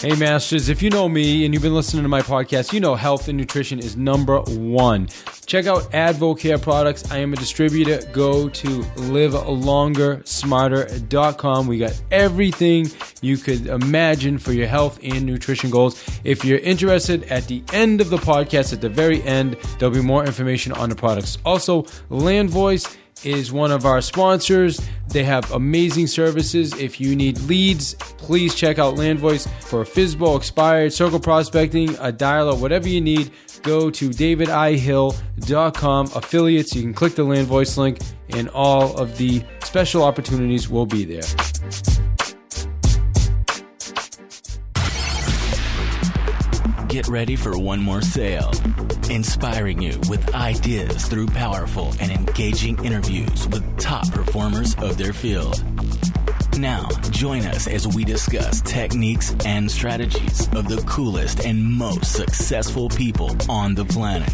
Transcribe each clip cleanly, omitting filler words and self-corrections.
Hey Masters, if you know me and you've been listening to my podcast, you know health and nutrition is number one. Check out AdvoCare products. I am a distributor. Go to livelongersmarter.com. We got everything you could imagine for your health and nutrition goals. If you're interested, at the end of the podcast, at the very end, there'll be more information on the products. Also, LandVoice is one of our sponsors. They have amazing services. If you need leads, please check out LandVoice for FSBO, expired, circle prospecting, a dialer, whatever you need. Go to davidihill.com. Affiliates, you can click the LandVoice link and all of the special opportunities will be there. Get ready for one more sale, inspiring you with ideas through powerful and engaging interviews with top performers of their field. Now, join us as we discuss techniques and strategies of the coolest and most successful people on the planet.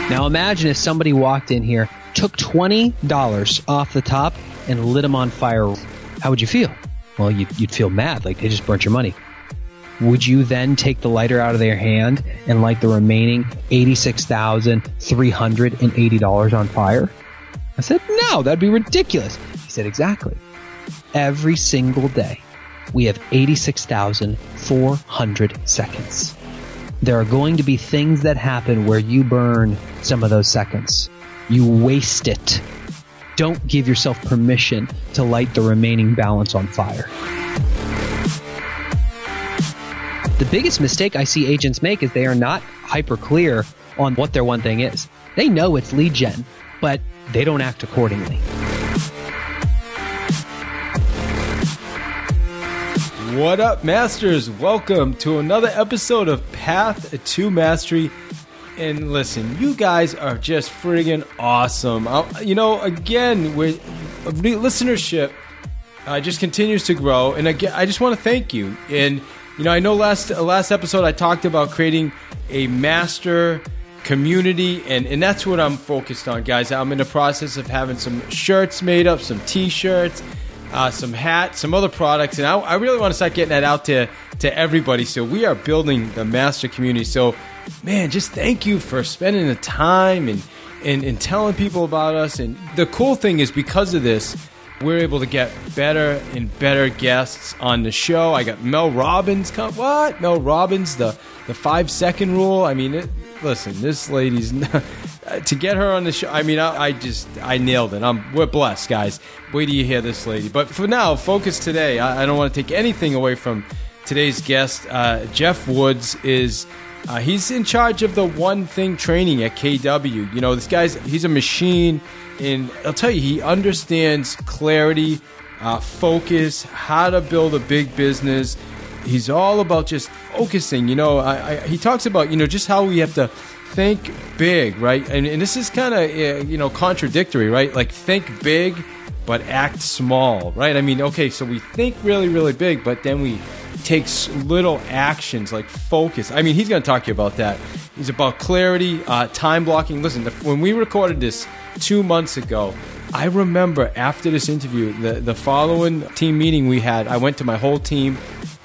Now imagine if somebody walked in here, took $20 off the top and lit them on fire. How would you feel? Well, you'd feel mad, like they just burnt your money. Would you then take the lighter out of their hand and light the remaining $86,380 on fire? I said, no, that'd be ridiculous. He said, exactly. Every single day, we have 86,400 seconds. There are going to be things that happen where you burn some of those seconds. You waste it. Don't give yourself permission to light the remaining balance on fire. The biggest mistake I see agents make is they are not hyper clear on what their one thing is. They know it's lead gen, but they don't act accordingly. What up, Masters? Welcome to another episode of Path to Mastery. And listen, you guys are just friggin' awesome. Again, listenership just continues to grow. And again, I just want to thank you. And I know last episode I talked about creating a master community, and that's what I'm focused on, guys. I'm in the process of having some shirts made up, some T-shirts, some hats, some other products, and I really want to start getting that out to everybody. So we are building the master community. So, man, just thank you for spending the time and telling people about us. And the cool thing is, because of this, we're able to get better and better guests on the show. I got Mel Robbins. Mel Robbins, the 5-second rule. I mean, listen, this lady's to get her on the show. I mean, I nailed it. We're blessed, guys. Wait till you hear this lady. But for now, focus today. I don't want to take anything away from today's guest. Geoff Woods is. He's in charge of the One Thing Training at KW. He's a machine, and I'll tell you, he understands clarity, focus, how to build a big business. He's all about just focusing. He talks about, just how we have to think big, right? And this is kind of, contradictory, right? Like, think big, but act small, right? I mean, okay, so we think really, really big, but then we takes little actions like focus. I mean, he's going to talk to you about that. He's about clarity, time blocking. Listen, when we recorded this 2 months ago, I remember after this interview, the following team meeting we had, I went to my whole team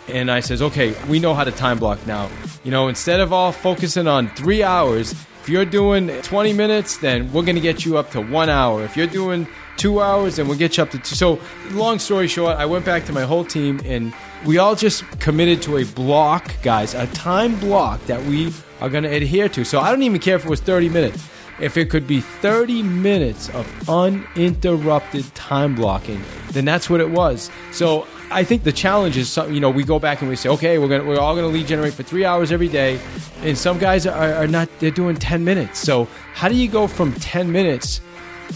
and I says, okay, we know how to time block now. Instead of all focusing on 3 hours, if you're doing 20 minutes, then we're going to get you up to 1 hour. If you're doing 2 hours, then we'll get you up to 2. So long story short, I went back to my whole team and we all just committed to a block, guys, a time block that we are going to adhere to. So I don't even care if it was 30 minutes. If it could be 30 minutes of uninterrupted time blocking, then that's what it was. So I think the challenge is, we go back and we say, okay, we're all going to lead generate for 3 hours every day. And some guys are not, they're doing 10 minutes. So how do you go from 10 minutes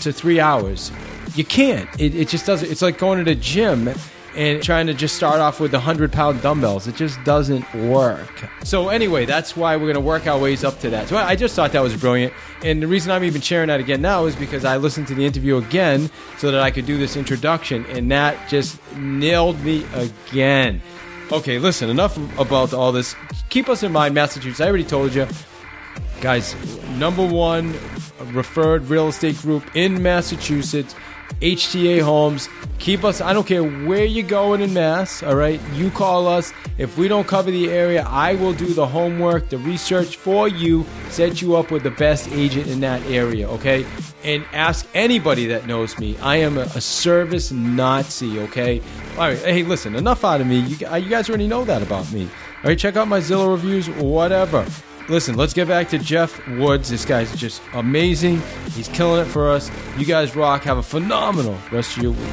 to 3 hours? You can't. It just doesn't. It's like going to the gym and trying to just start off with 100-pound dumbbells. It just doesn't work. So anyway, that's why we're going to work our ways up to that. So I just thought that was brilliant. And the reason I'm even sharing that again now is because I listened to the interview again so that I could do this introduction, and that just nailed me again. Okay, listen, enough about all this. Keep us in mind, Massachusetts. I already told you. Guys, number one referred real estate group in Massachusetts, HTA Homes. Keep us, I don't care where you're going in Mass, all right? You call us. If we don't cover the area, I will do the homework, the research for you, set you up with the best agent in that area, okay? And ask anybody that knows me. I am a service Nazi, okay? All right, hey, listen, enough out of me. You guys already know that about me. All right, check out my Zillow reviews, whatever. Listen, let's get back to Geoff Woods. This guy's just amazing. He's killing it for us. You guys rock. Have a phenomenal rest of your week.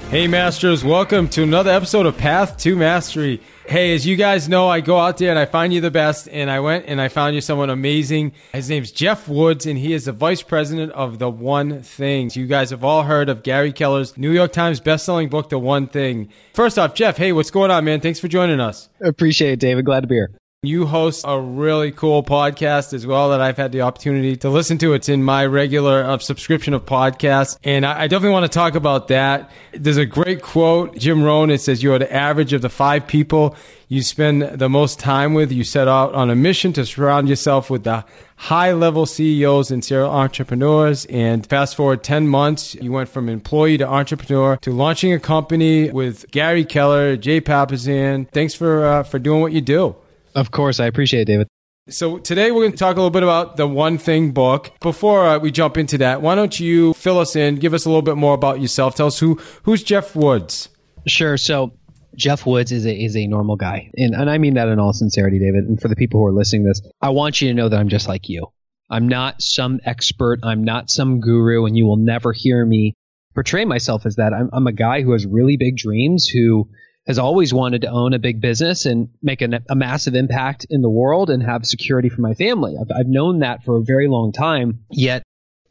Hey, Masters. Welcome to another episode of Path to Mastery. Hey, as you guys know, I go out there and I find you the best, and I went and I found you someone amazing. His name's Geoff Woods, and he is the vice president of The One Thing. So you guys have all heard of Gary Keller's New York Times bestselling book, The One Thing. First off, Geoff, hey, what's going on, man? Thanks for joining us. Appreciate it, David. Glad to be here. You host a really cool podcast as well that I've had the opportunity to listen to. It's in my regular subscription of podcasts, and I definitely want to talk about that. There's a great quote, Jim Rohn. It says, "You are the average of the 5 people you spend the most time with. You set out on a mission to surround yourself with the high-level CEOs and serial entrepreneurs." And fast forward 10 months, you went from employee to entrepreneur to launching a company with Gary Keller, Jay Papasan. Thanks for doing what you do. Of course. I appreciate it, David. So today we're going to talk a little bit about the One Thing book. Before we jump into that, why don't you fill us in, give us a little bit more about yourself. Tell us who's Geoff Woods. Sure. So Geoff Woods is a normal guy. And I mean that in all sincerity, David. And for the people who are listening to this, I want you to know that I'm just like you. I'm not some expert. I'm not some guru, and you will never hear me portray myself as that. I'm a guy who has really big dreams, who has always wanted to own a big business and make a massive impact in the world and have security for my family. I've known that for a very long time. Yet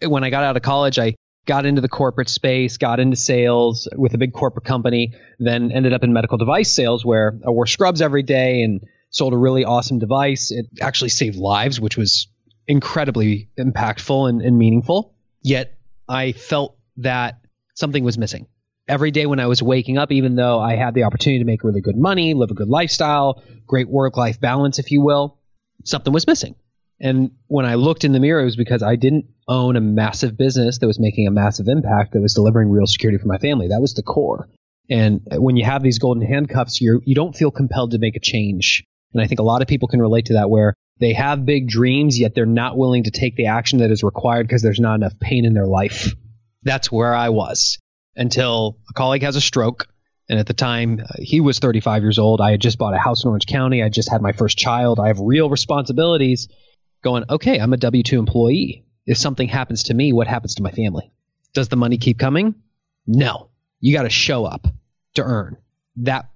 when I got out of college, I got into the corporate space, got into sales with a big corporate company, then ended up in medical device sales where I wore scrubs every day and sold a really awesome device. It actually saved lives, which was incredibly impactful and meaningful. Yet I felt that something was missing. Every day when I was waking up, even though I had the opportunity to make really good money, live a good lifestyle, great work-life balance, if you will, something was missing. And when I looked in the mirror, it was because I didn't own a massive business that was making a massive impact, that was delivering real security for my family. That was the core. And when you have these golden handcuffs, you don't feel compelled to make a change. And I think a lot of people can relate to that, where they have big dreams, yet they're not willing to take the action that is required because there's not enough pain in their life. That's where I was. Until a colleague has a stroke. And at the time, he was 35 years old. I had just bought a house in Orange County. I just had my first child. I have real responsibilities. Going, okay, I'm a W-2 employee. If something happens to me, what happens to my family? Does the money keep coming? No. You got to show up to earn. That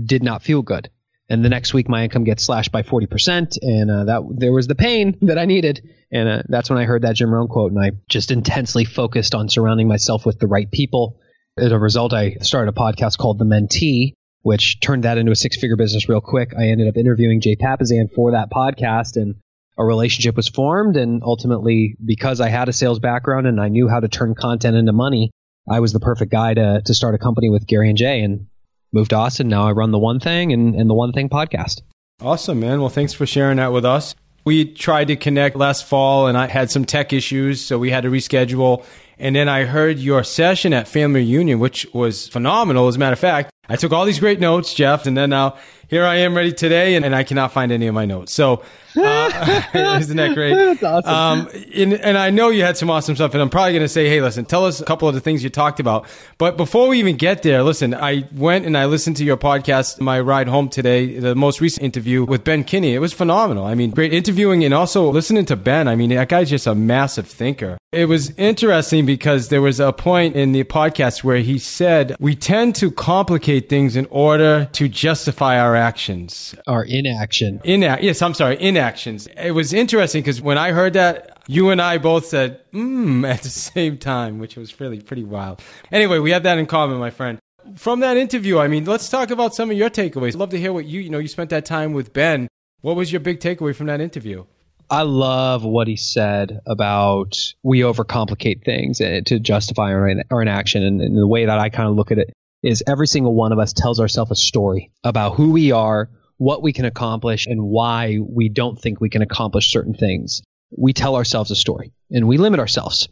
did not feel good. And the next week, my income gets slashed by 40%. And there was the pain that I needed. And that's when I heard that Jim Rohn quote. And I just intensely focused on surrounding myself with the right people. As a result, I started a podcast called The Mentee, which turned that into a 6-figure business real quick. I ended up interviewing Jay Papasan for that podcast, and a relationship was formed. And ultimately, because I had a sales background and I knew how to turn content into money, I was the perfect guy to start a company with Gary and Jay, and moved to Austin. Now I run The One Thing and The One Thing podcast. Awesome, man. Well, thanks for sharing that with us. We tried to connect last fall, and I had some tech issues, so we had to reschedule. And then I heard your session at Family Reunion, which was phenomenal. As a matter of fact, I took all these great notes, Geoff, and then now here I am ready today, and I cannot find any of my notes. So isn't that great? That's awesome. And I know you had some awesome stuff, and I'm probably going to say, hey, listen, tell us a couple of the things you talked about. But before we even get there, listen, I went and I listened to your podcast, my ride home today, the most recent interview with Ben Kinney. It was phenomenal. I mean, great interviewing, and also listening to Ben. I mean, that guy's just a massive thinker. It was interesting because there was a point in the podcast where he said, we tend to complicate things in order to justify our actions. Or inaction. Inactions. It was interesting because when I heard that, you and I both said, at the same time, which was really pretty wild. Anyway, we have that in common, my friend. From that interview, I mean, let's talk about some of your takeaways. I'd love to hear what you spent that time with Ben. What was your big takeaway from that interview? I love what he said about we overcomplicate things to justify our inaction. And the way that I kind of look at it is every single one of us tells ourselves a story about who we are, what we can accomplish and why we don't think we can accomplish certain things, we tell ourselves a story and we limit ourselves.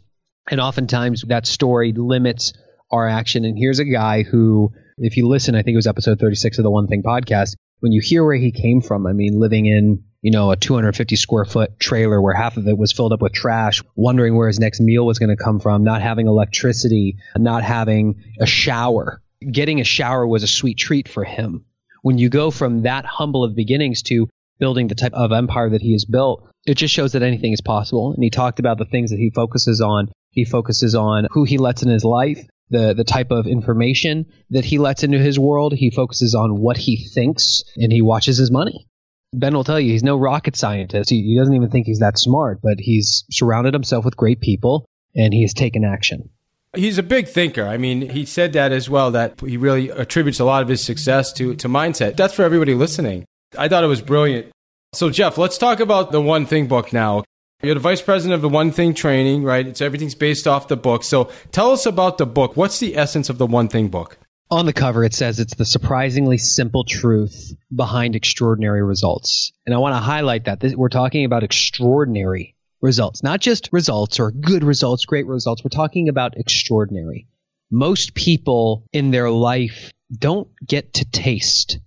And oftentimes that story limits our action. And here's a guy who, if you listen, I think it was episode 36 of the One Thing podcast, when you hear where he came from, I mean, living in, a 250 square foot trailer where half of it was filled up with trash, wondering where his next meal was going to come from, not having electricity, not having a shower. Getting a shower was a sweet treat for him. When you go from that humble of beginnings to building the type of empire that he has built, it just shows that anything is possible. And he talked about the things that he focuses on. He focuses on who he lets in his life, the type of information that he lets into his world. He focuses on what he thinks, and he watches his money. Ben will tell you he's no rocket scientist. He doesn't even think he's that smart, but he's surrounded himself with great people, and he has taken action. He's a big thinker. I mean, he said that as well, that he really attributes a lot of his success to mindset. That's for everybody listening. I thought it was brilliant. So, Geoff, let's talk about the One Thing book now. You're the vice president of the One Thing Training, right? Everything's based off the book. So tell us about the book. What's the essence of the One Thing book? On the cover, it says it's the surprisingly simple truth behind extraordinary results. And I want to highlight that. We're talking about extraordinary results, not just results or good results, great results. We're talking about extraordinary. Most people in their life don't get to taste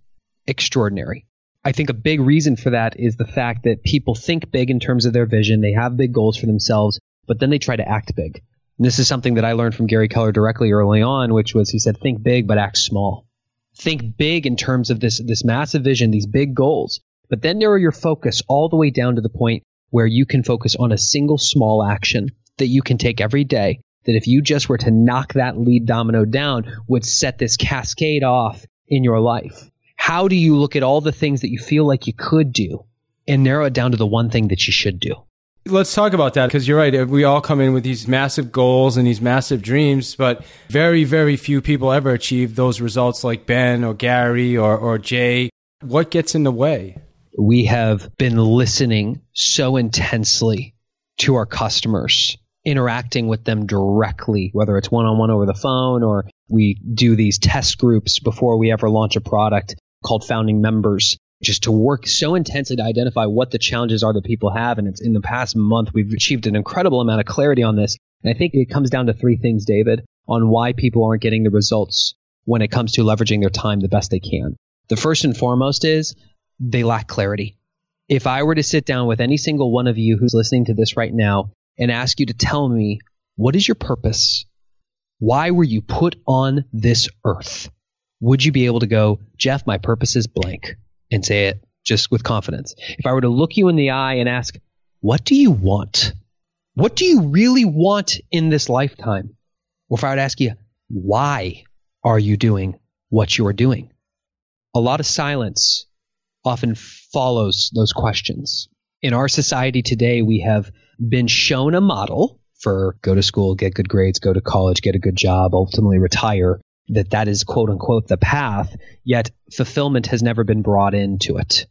extraordinary. I think a big reason for that is the fact that people think big in terms of their vision. They have big goals for themselves, but then they try to act big. And this is something that I learned from Gary Keller directly early on, which was he said, think big, but act small. Think big in terms of this massive vision, these big goals, but then narrow your focus all the way down to the point where you can focus on a single small action that you can take every day, that if you just were to knock that lead domino down, would set this cascade off in your life. How do you look at all the things that you feel like you could do and narrow it down to the one thing that you should do? Let's talk about that, because you're right. We all come in with these massive goals and these massive dreams, but very, very few people ever achieve those results like Ben or Gary or Jay. What gets in the way? We have been listening so intensely to our customers, interacting with them directly, whether it's one-on-one over the phone or we do these test groups before we ever launch a product called founding members, just to work so intensely to identify what the challenges are that people have. And it's in the past month, we've achieved an incredible amount of clarity on this. And I think it comes down to three things, David, on why people aren't getting the results when it comes to leveraging their time the best they can. The first and foremost is they lack clarity. If I were to sit down with any single one of you who's listening to this right now and ask you to tell me, what is your purpose? Why were you put on this earth? Would you be able to go, Geoff, my purpose is blank, and say it just with confidence? If I were to look you in the eye and ask, what do you want? What do you really want in this lifetime? Or if I were to ask you, why are you doing what you are doing? A lot of silence often follows those questions. In our society today, we have been shown a model for go to school, get good grades, go to college, get a good job, ultimately retire, that is quote unquote the path, yet fulfillment has never been brought into it.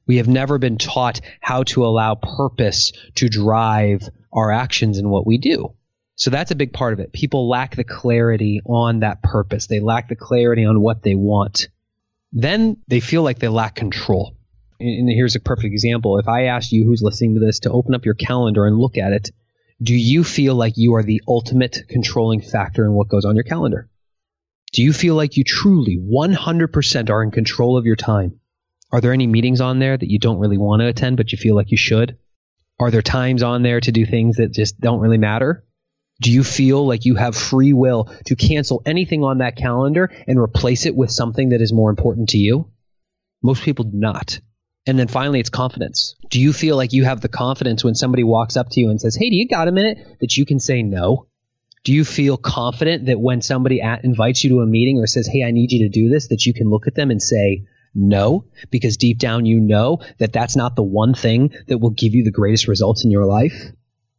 We have never been taught how to allow purpose to drive our actions in what we do. So that's a big part of it. People lack the clarity on that purpose. They lack the clarity on what they want. Then they feel like they lack control. And here's a perfect example. If I asked you who's listening to this to open up your calendar and look at it, do you feel like you are the ultimate controlling factor in what goes on your calendar? Do you feel like you truly 100% are in control of your time? Are there any meetings on there that you don't really want to attend, but you feel like you should? Are there times on there to do things that just don't really matter? Do you feel like you have free will to cancel anything on that calendar and replace it with something that is more important to you? Most people do not. And then finally, it's confidence. Do you feel like you have the confidence when somebody walks up to you and says, hey, do you got a minute, that you can say no? Do you feel confident that when somebody invites you to a meeting or says, hey, I need you to do this, that you can look at them and say no? Because deep down you know that that's not the one thing that will give you the greatest results in your life.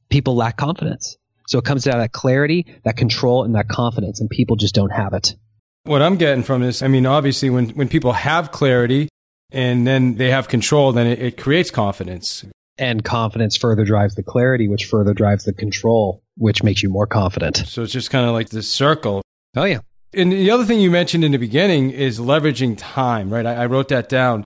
People lack confidence. So it comes down to that clarity, that control, and that confidence, and people just don't have it. What I'm getting from this, I mean, obviously when people have clarity and then they have control, then it creates confidence. And confidence further drives the clarity, which further drives the control, which makes you more confident. So it's just kind of like this circle. Oh, yeah. And the other thing you mentioned in the beginning is leveraging time, right? I wrote that down.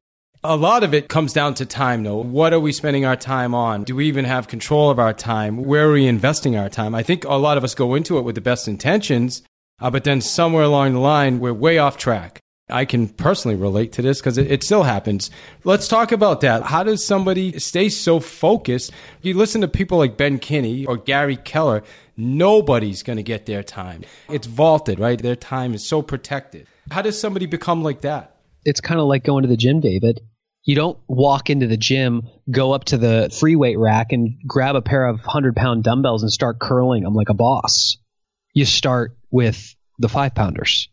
A lot of it comes down to time, though. What are we spending our time on? Do we even have control of our time? Where are we investing our time? I think a lot of us go into it with the best intentions, but then somewhere along the line, we're way off track. I can personally relate to this because it still happens. Let's talk about that. How does somebody stay so focused? You listen to people like Ben Kinney or Gary Keller, nobody's going to get their time. It's vaulted, right? Their time is so protected. How does somebody become like that? It's kind of like going to the gym, David. You don't walk into the gym, go up to the free weight rack and grab a pair of 100-pound dumbbells and start curling them like a boss. You start with the 5-pounders.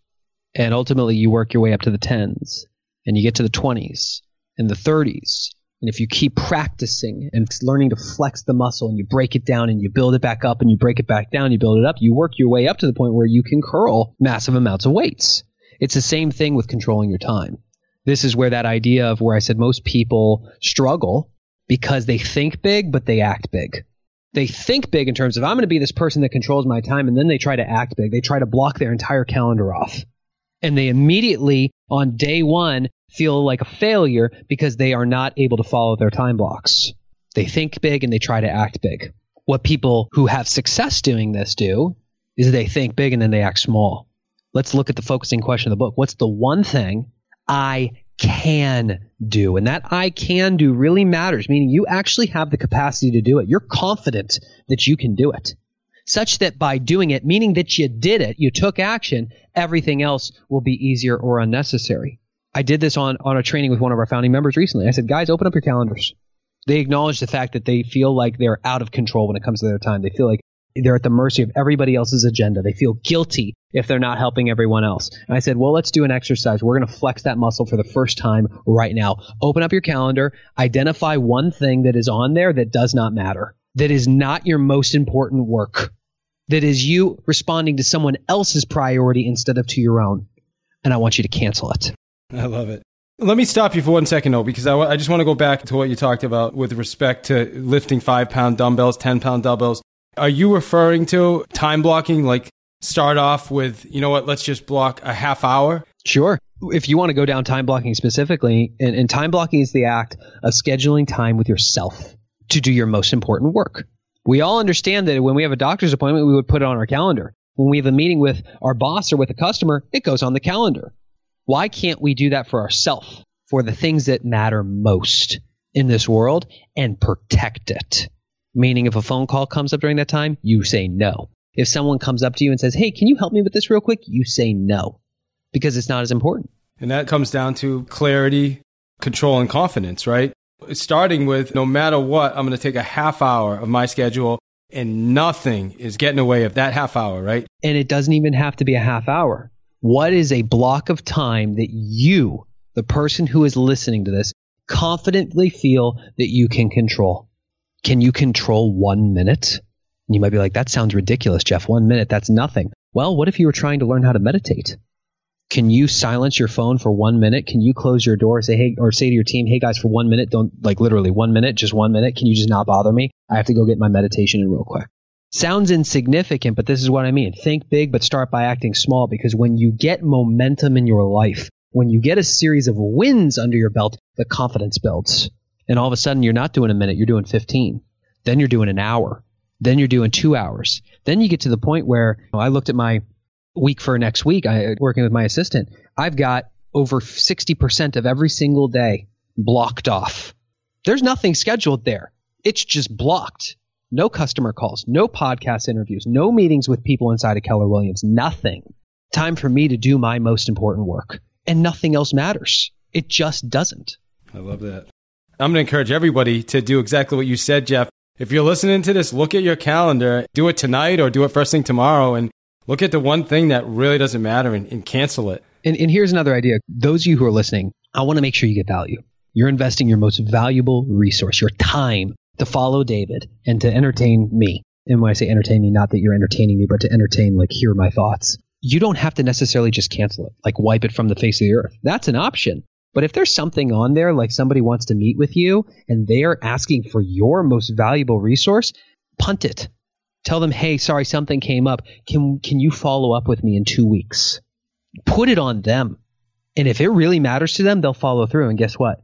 And ultimately, you work your way up to the 10s, and you get to the 20s and the 30s. And if you keep practicing and learning to flex the muscle, and you break it down and you build it back up and you break it back down, you build it up, you work your way up to the point where you can curl massive amounts of weights. It's the same thing with controlling your time. This is where that idea of where I said most people struggle because they think big, but they act big. They think big in terms of, I'm going to be this person that controls my time, and then they try to act big. They try to block their entire calendar off. And they immediately, on day one, feel like a failure because they are not able to follow their time blocks. They think big and they try to act big. What people who have success doing this do is they think big and then they act small. Let's look at the focusing question of the book. What's the one thing I can do? And that I can do really matters, meaning you actually have the capacity to do it. You're confident that you can do it. Such that by doing it, meaning that you did it, you took action, everything else will be easier or unnecessary. I did this on a training with one of our founding members recently. I said, guys, open up your calendars. They acknowledge the fact that they feel like they're out of control when it comes to their time. They feel like they're at the mercy of everybody else's agenda. They feel guilty if they're not helping everyone else. And I said, well, let's do an exercise. We're going to flex that muscle for the first time right now. Open up your calendar. Identify one thing that is on there that does not matter. That is not your most important work. That is you responding to someone else's priority instead of to your own. And I want you to cancel it. I love it. Let me stop you for 1 second, though, because I just want to go back to what you talked about with respect to lifting 5-pound dumbbells, 10-pound dumbbells. Are you referring to time blocking, like start off with, you know what, let's just block a half hour? Sure. If you want to go down time blocking specifically, and time blocking is the act of scheduling time with yourself to do your most important work. We all understand that when we have a doctor's appointment, we would put it on our calendar. When we have a meeting with our boss or with a customer, it goes on the calendar. Why can't we do that for ourselves, for the things that matter most in this world, and protect it? Meaning if a phone call comes up during that time, you say no. If someone comes up to you and says, hey, can you help me with this real quick? You say no, because it's not as important. And that comes down to clarity, control, and confidence, right? Starting with, no matter what, I'm going to take a half hour of my schedule and nothing is getting in the way of that half hour, right? And it doesn't even have to be a half hour. What is a block of time that you, the person who is listening to this, confidently feel that you can control? Can you control 1 minute? And you might be like, that sounds ridiculous, Geoff. 1 minute, that's nothing. Well, what if you were trying to learn how to meditate? Can you silence your phone for 1 minute? Can you close your door, say to your team, hey guys, for 1 minute, don't, like literally 1 minute, just 1 minute. Can you just not bother me? I have to go get my meditation in real quick. Sounds insignificant, but this is what I mean. Think big, but start by acting small, because when you get momentum in your life, when you get a series of wins under your belt, the confidence builds. And all of a sudden, you're not doing a minute, you're doing 15. Then you're doing an hour. Then you're doing 2 hours. Then you get to the point where I looked at my week for next week, working with my assistant. I've got over 60% of every single day blocked off. There's nothing scheduled there. It's just blocked. No customer calls, no podcast interviews, no meetings with people inside of Keller Williams, nothing. Time for me to do my most important work. And nothing else matters. It just doesn't. I love that. I'm going to encourage everybody to do exactly what you said, Geoff. If you're listening to this, look at your calendar, do it tonight or do it first thing tomorrow, and look at the one thing that really doesn't matter and cancel it. And here's another idea. Those of you who are listening, I want to make sure you get value. You're investing your most valuable resource, your time, to follow David and to entertain me. And when I say entertain me, not that you're entertaining me, but to entertain, like, hear my thoughts. You don't have to necessarily just cancel it, like wipe it from the face of the earth. That's an option. But if there's something on there, like somebody wants to meet with you and they are asking for your most valuable resource, punt it. Tell them, hey, sorry, something came up. Can you follow up with me in 2 weeks? Put it on them. And if it really matters to them, they'll follow through. And guess what?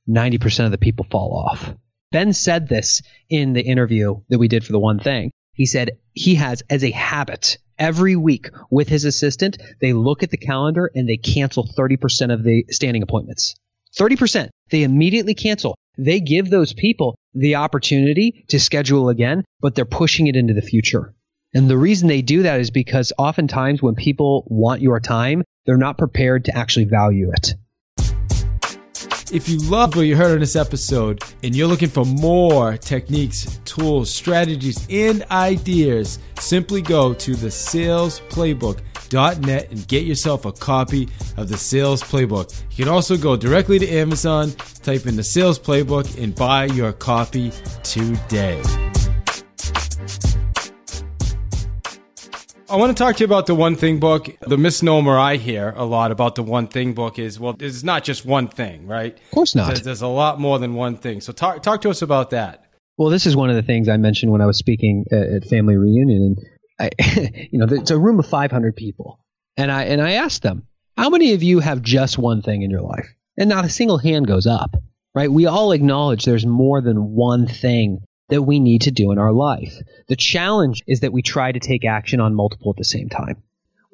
90% of the people fall off. Ben said this in the interview that we did for the One Thing. He said he has as a habit every week with his assistant, they look at the calendar and they cancel 30% of the standing appointments. 30%. They immediately cancel. They give those people the opportunity to schedule again, but they're pushing it into the future. And the reason they do that is because oftentimes when people want your time, they're not prepared to actually value it. If you love what you heard on this episode and you're looking for more techniques, tools, strategies, and ideas, simply go to thesalesplaybook.net and get yourself a copy of the Sales Playbook. You can also go directly to Amazon, type in the Sales Playbook, and buy your copy today. I want to talk to you about the One Thing book. The misnomer I hear a lot about the One Thing book is, well, it's not just one thing, right? Of course not. There's a lot more than one thing. So talk to us about that. Well, this is one of the things I mentioned when I was speaking at family reunion. And it's a room of 500 people. And I asked them, how many of you have just one thing in your life? And not a single hand goes up, right? We all acknowledge there's more than one thing that we need to do in our life. The challenge is that we try to take action on multiple at the same time.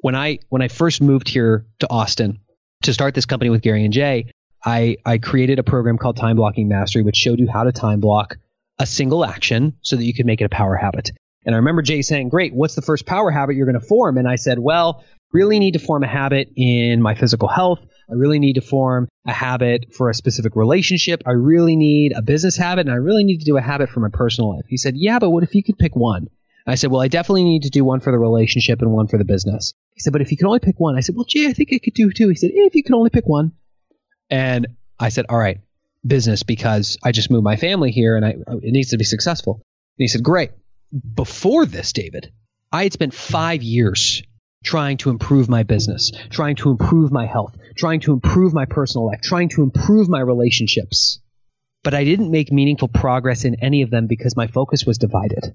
When I first moved here to Austin to start this company with Gary and Jay, I created a program called Time Blocking Mastery, which showed you how to time block a single action so that you could make it a power habit. And I remember Jay saying, great, what's the first power habit you're going to form? And I said, well, really need to form a habit in my physical health. I really need to form a habit for a specific relationship. I really need a business habit, and I really need to do a habit for my personal life. He said, yeah, but what if you could pick one? I said, well, I definitely need to do one for the relationship and one for the business. He said, but if you can only pick one. I said, well, Jay, I think I could do two. He said, if you can only pick one. And I said, all right, business, because I just moved my family here and it needs to be successful. And he said, great. Before this, David, I had spent 5 years trying to improve my business, trying to improve my health, trying to improve my personal life, trying to improve my relationships. But I didn't make meaningful progress in any of them because my focus was divided.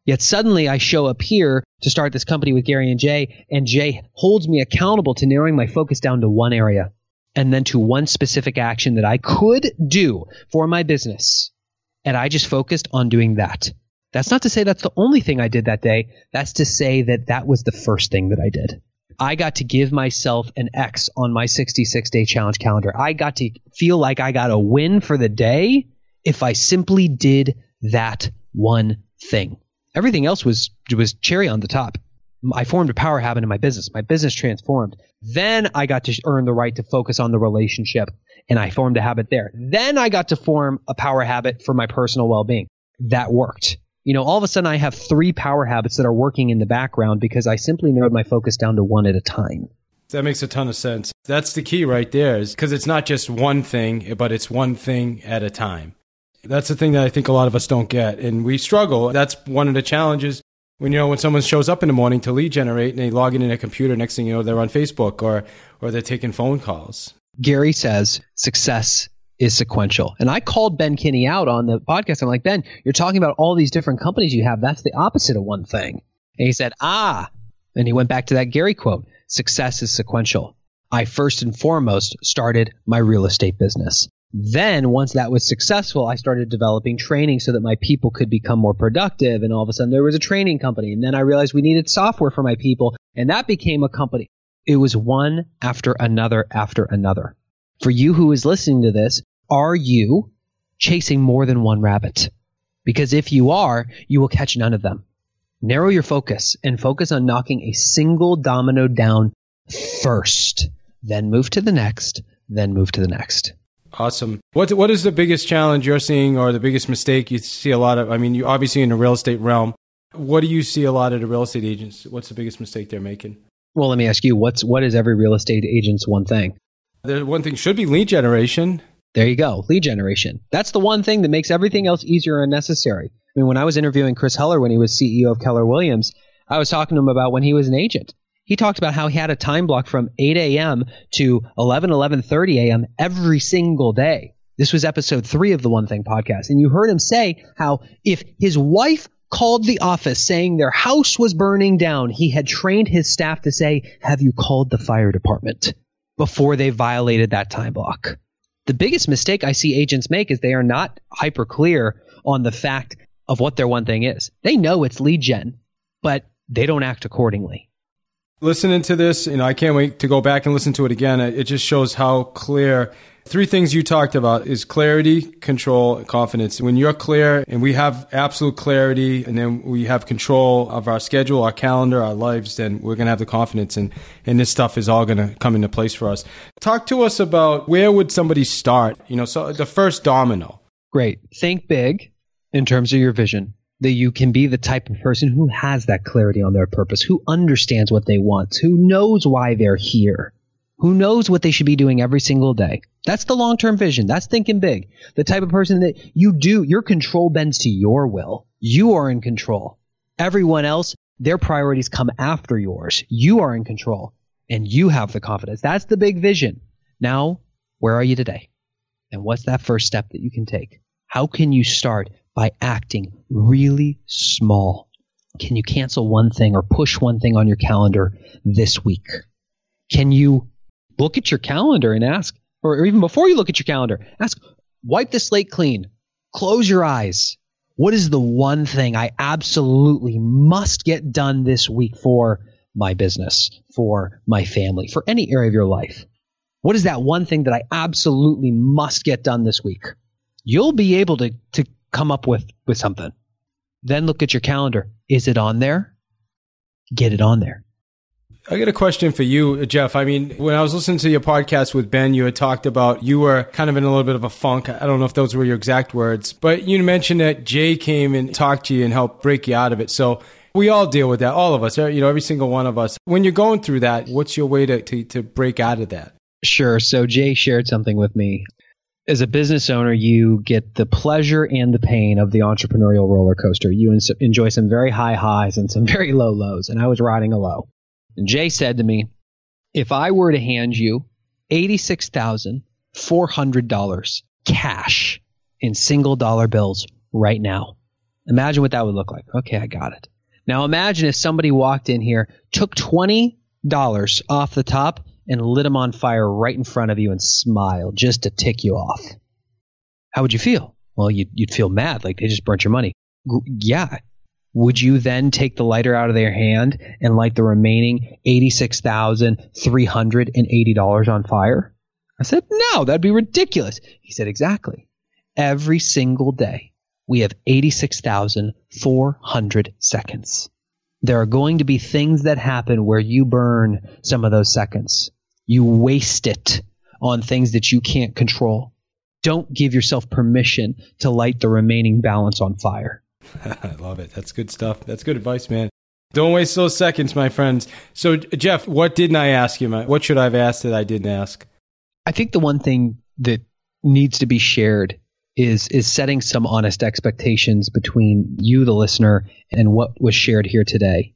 Yet suddenly I show up here to start this company with Gary and Jay holds me accountable to narrowing my focus down to one area and then to one specific action that I could do for my business. And I just focused on doing that. That's not to say that's the only thing I did that day. That's to say that was the first thing that I did. I got to give myself an X on my 66-day challenge calendar. I got to feel like I got a win for the day if I simply did that one thing. Everything else was cherry on the top. I formed a power habit in my business. My business transformed. Then I got to earn the right to focus on the relationship, and I formed a habit there. Then I got to form a power habit for my personal well-being. That worked. All of a sudden I have 3 power habits that are working in the background because I simply narrowed my focus down to one at a time. That makes a ton of sense. That's the key right there, is because it's not just one thing, but it's one thing at a time. That's the thing that I think a lot of us don't get, and we struggle. That's one of the challenges when someone shows up in the morning to lead generate and they log in their computer, next thing you know, they're on Facebook or they're taking phone calls. Gary says success is sequential. And I called Ben Kinney out on the podcast. I'm like, Ben, you're talking about all these different companies you have. That's the opposite of one thing. And he said, and he went back to that Gary quote, success is sequential. I first and foremost started my real estate business. Then once that was successful, I started developing training so that my people could become more productive. And all of a sudden there was a training company. And then I realized we needed software for my people. And that became a company. It was one after another after another. For you who is listening to this, are you chasing more than one rabbit? Because if you are, you will catch none of them. Narrow your focus and focus on knocking a single domino down first. Then move to the next. Then move to the next. Awesome. What is the biggest challenge you're seeing or the biggest mistake you see a lot of? I mean, you obviously in the real estate realm. What do you see a lot of the real estate agents? What's the biggest mistake they're making? Well, let me ask you, what is every real estate agent's one thing? The one thing should be lead generation. There you go. Lead generation. That's the one thing that makes everything else easier and necessary. I mean, when I was interviewing Chris Heller when he was CEO of Keller Williams, I was talking to him about when he was an agent. He talked about how he had a time block from 8 a.m. to 11:30 a.m. every single day. This was episode 3 of the One Thing podcast. And you heard him say how if his wife called the office saying their house was burning down, he had trained his staff to say, have you called the fire department before they violated that time block? The biggest mistake I see agents make is they are not hyper clear on the fact of what their one thing is. They know it's lead gen, but they don't act accordingly. Listening to this, I can't wait to go back and listen to it again. It just shows how clear. 3 things you talked about is clarity, control, and confidence. When you're clear and we have absolute clarity and then we have control of our schedule, our calendar, our lives, then we're going to have the confidence and this stuff is all going to come into place for us. Talk to us about where would somebody start? So the first domino. Great. Think big in terms of your vision, that you can be the type of person who has that clarity on their purpose, who understands what they want, who knows why they're here, who knows what they should be doing every single day. That's the long-term vision. That's thinking big. The type of person that your control bends to your will. You are in control. Everyone else, their priorities come after yours. You are in control and you have the confidence. That's the big vision. Now, where are you today? And what's that first step that you can take? How can you start? By acting really small. Can you cancel one thing or push one thing on your calendar this week? Can you look at your calendar and ask, or even before you look at your calendar, ask, wipe the slate clean, close your eyes. What is the one thing I absolutely must get done this week for my business, for my family, for any area of your life? What is that one thing that I absolutely must get done this week? You'll be able to come up with something. Then look at your calendar. Is it on there? Get it on there. I got a question for you, Geoff. When I was listening to your podcast with Ben, you had talked about you were kind of in a little bit of a funk. I don't know if those were your exact words, but you mentioned that Jay came and talked to you and helped break you out of it. So we all deal with that, all of us, every single one of us. When you're going through that, what's your way to break out of that? Sure. So Jay shared something with me. As a business owner, you get the pleasure and the pain of the entrepreneurial roller coaster. You enjoy some very high highs and some very low lows, and I was riding a low. And Jay said to me, if I were to hand you $86,400 cash in single dollar bills right now, imagine what that would look like. Okay, I got it. Now imagine if somebody walked in here, took $20 off the top, and lit them on fire right in front of you and smiled just to tick you off. How would you feel? Well, you'd feel mad, like they just burnt your money. Yeah. Would you then take the lighter out of their hand and light the remaining $86,380 on fire? I said, no, that'd be ridiculous. He said, exactly. Every single day, we have 86,400 seconds. There are going to be things that happen where you burn some of those seconds. You waste it on things that you can't control. Don't give yourself permission to light the remaining balance on fire. I love it. That's good stuff. That's good advice, man. Don't waste those seconds, my friends. So, Geoff, what didn't I ask you? What should I have asked that I didn't ask? I think the one thing that needs to be shared is setting some honest expectations between you, the listener, and what was shared here today.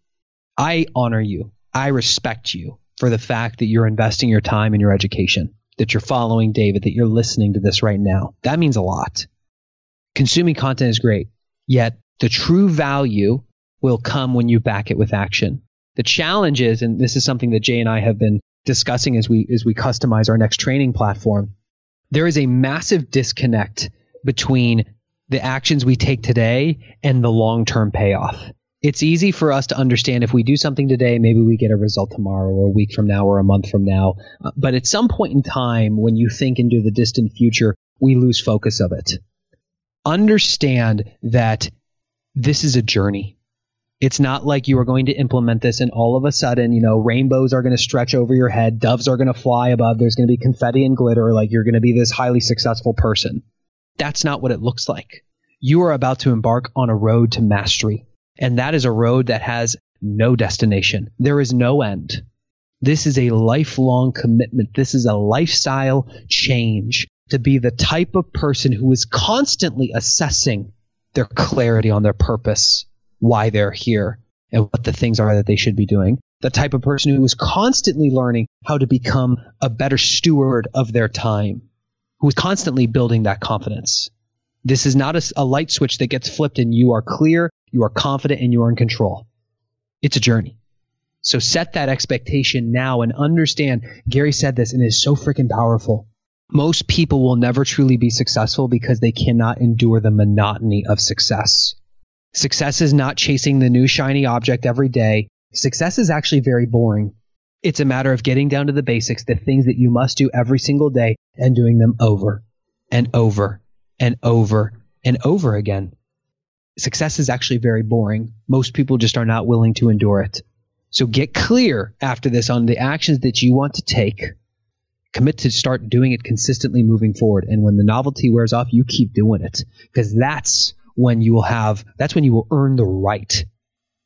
I honor you. I respect you for the fact that you're investing your time in your education, that you're following David, that you're listening to this right now. That means a lot. Consuming content is great, yet the true value will come when you back it with action. The challenge is, and this is something that Jay and I have been discussing as we customize our next training platform, there is a massive disconnect between the actions we take today and the long-term payoff. It's easy for us to understand if we do something today, maybe we get a result tomorrow or a week from now or a month from now. But at some point in time, when you think into the distant future, we lose focus of it. Understand that this is a journey. It's not like you are going to implement this and all of a sudden, rainbows are going to stretch over your head, doves are going to fly above, there's going to be confetti and glitter, like you're going to be this highly successful person. That's not what it looks like. You are about to embark on a road to mastery. And that is a road that has no destination. There is no end. This is a lifelong commitment. This is a lifestyle change to be the type of person who is constantly assessing their clarity on their purpose, why they're here, and what the things are that they should be doing. The type of person who is constantly learning how to become a better steward of their time, who is constantly building that confidence. This is not a light switch that gets flipped and you are clear, you are confident, and you are in control. It's a journey. So set that expectation now and understand, Gary said this and it is so freaking powerful. Most people will never truly be successful because they cannot endure the monotony of success. Success is not chasing the new shiny object every day. Success is actually very boring. It's a matter of getting down to the basics, the things that you must do every single day, and doing them over and over and over and over again. Success is actually very boring. Most people just are not willing to endure it. So get clear after this on the actions that you want to take. Commit to start doing it consistently moving forward. And when the novelty wears off, you keep doing it, because that's when you will earn the right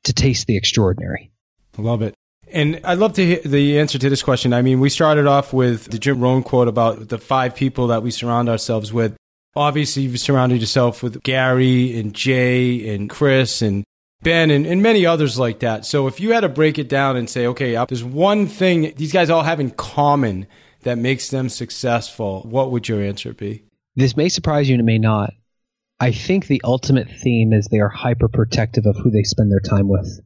to taste the extraordinary. Love it. And I'd love to hear the answer to this question. I mean, we started off with the Jim Rohn quote about the 5 people that we surround ourselves with. Obviously, you've surrounded yourself with Gary and Jay and Chris and Ben and many others like that. So if you had to break it down and say, okay, there's one thing these guys all have in common that makes them successful, what would your answer be? This may surprise you and it may not. I think the ultimate theme is they are hyper protective of who they spend their time with.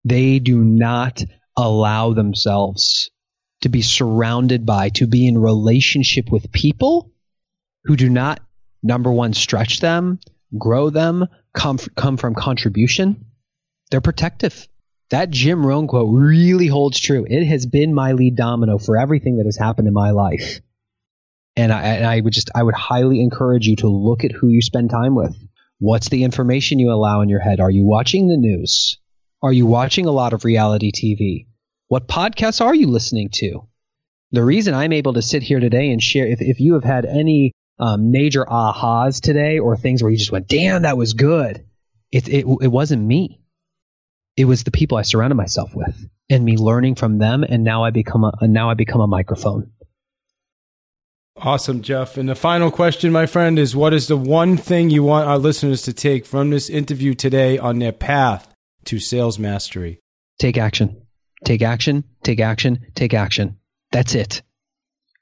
They do not allow themselves to be surrounded by, to be in relationship with people who do not, number one, stretch them, grow them, come from contribution. They're protective. That Jim Rohn quote really holds true. It has been my lead domino for everything that has happened in my life. And I would highly encourage you to look at who you spend time with. What's the information you allow in your head? Are you watching the news? Are you watching a lot of reality TV? What podcasts are you listening to? The reason I'm able to sit here today and share, if you have had any major ahas today or things where you just went, damn, that was good. It wasn't me. It was the people I surrounded myself with and me learning from them. And now I become a microphone. Awesome, Geoff. And the final question, my friend, is what is the one thing you want our listeners to take from this interview today on their path to sales mastery? Take action. Take action. Take action. Take action. That's it.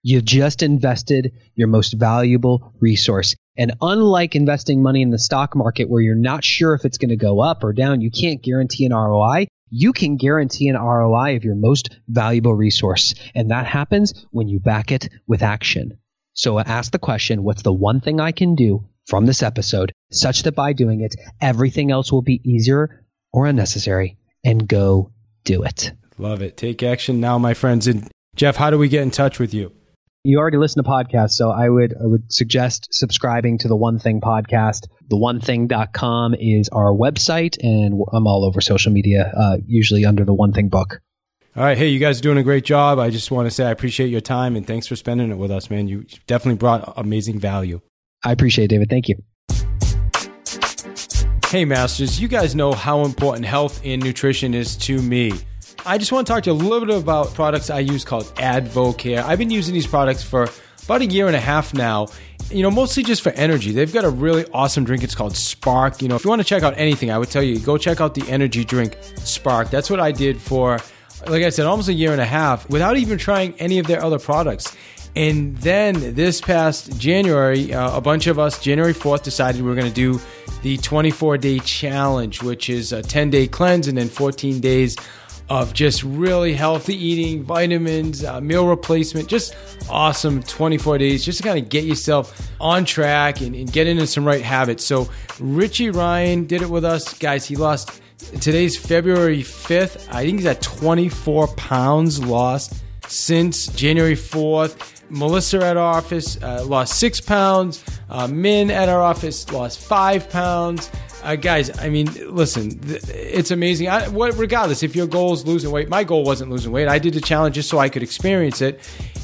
You've just invested your most valuable resource. And unlike investing money in the stock market where you're not sure if it's going to go up or down, you can't guarantee an ROI. You can guarantee an ROI of your most valuable resource. And that happens when you back it with action. So ask the question, what's the one thing I can do from this episode such that by doing it, everything else will be easier or unnecessary, and go do it. Love it. Take action now, my friends. And Geoff, how do we get in touch with you? You already listen to podcasts, so I would suggest subscribing to the One Thing podcast. TheOneThing.com is our website, and I'm all over social media, usually under the One Thing book. All right. Hey, you guys are doing a great job. I just want to say I appreciate your time, and thanks for spending it with us, man. You definitely brought amazing value. I appreciate it, David. Thank you. Hey, Masters, you guys know how important health and nutrition is to me. I just want to talk to you a little bit about products I use called AdvoCare. I've been using these products for about a year and a half now, mostly just for energy. They've got a really awesome drink. It's called Spark. If you want to check out anything, I would tell you, go check out the energy drink Spark. That's what I did for, like I said, almost a year and a half without even trying any of their other products. And then this past January, a bunch of us, January 4th, decided we were going to do the 24-day challenge, which is a 10-day cleanse and then 14 days of just really healthy eating, vitamins, meal replacement, just awesome 24 days just to kind of get yourself on track and get into some right habits. So Richie Ryan did it with us. Guys, he lost, today's February 5th. I think he's at 24 pounds lost since January 4th. Melissa at our office lost 6 pounds. Min at our office lost 5 pounds. Guys, I mean, listen, it's amazing. Regardless, if your goal is losing weight, my goal wasn't losing weight. I did the challenge just so I could experience it.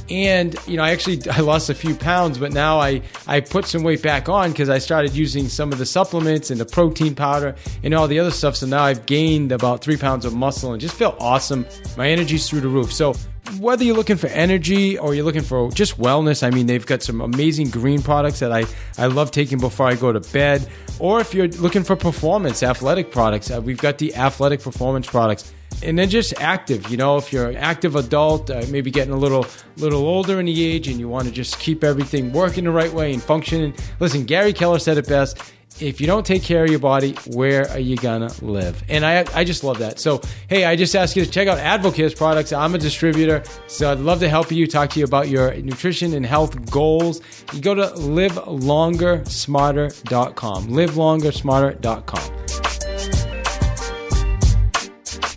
And, I lost a few pounds, but now I put some weight back on because I started using some of the supplements and the protein powder and all the other stuff. So now I've gained about 3 pounds of muscle and just feel awesome. My energy's through the roof. So whether you're looking for energy or you're looking for just wellness, I mean, they've got some amazing green products that I love taking before I go to bed. Or if you're looking for performance, athletic products, we've got the athletic performance products. And then just active, if you're an active adult, maybe getting a little older in the age and you want to just keep everything working the right way and functioning. Listen, Gary Keller said it best. if you don't take care of your body, where are you going to live? And I just love that. So, hey, I just ask you to check out Advocate's products. I'm a distributor, so I'd love to help you, talk to you about your nutrition and health goals. You go to livelongersmarter.com, livelongersmarter.com.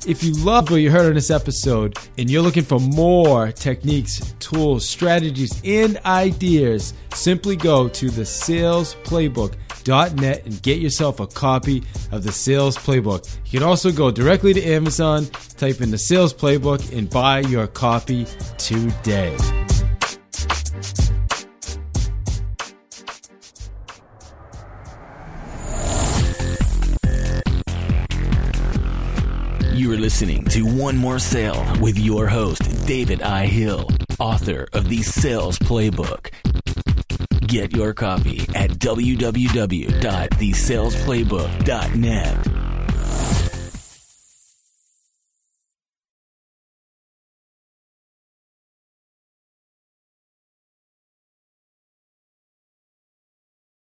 If you love what you heard on this episode and you're looking for more techniques, tools, strategies, and ideas, simply go to thesalesplaybook.net and get yourself a copy of the Sales Playbook. You can also go directly to Amazon, type in the Sales Playbook, and buy your copy today. You are listening to One More Sale with your host, David I. Hill, author of the Sales Playbook. Get your copy at www.thesalesplaybook.net.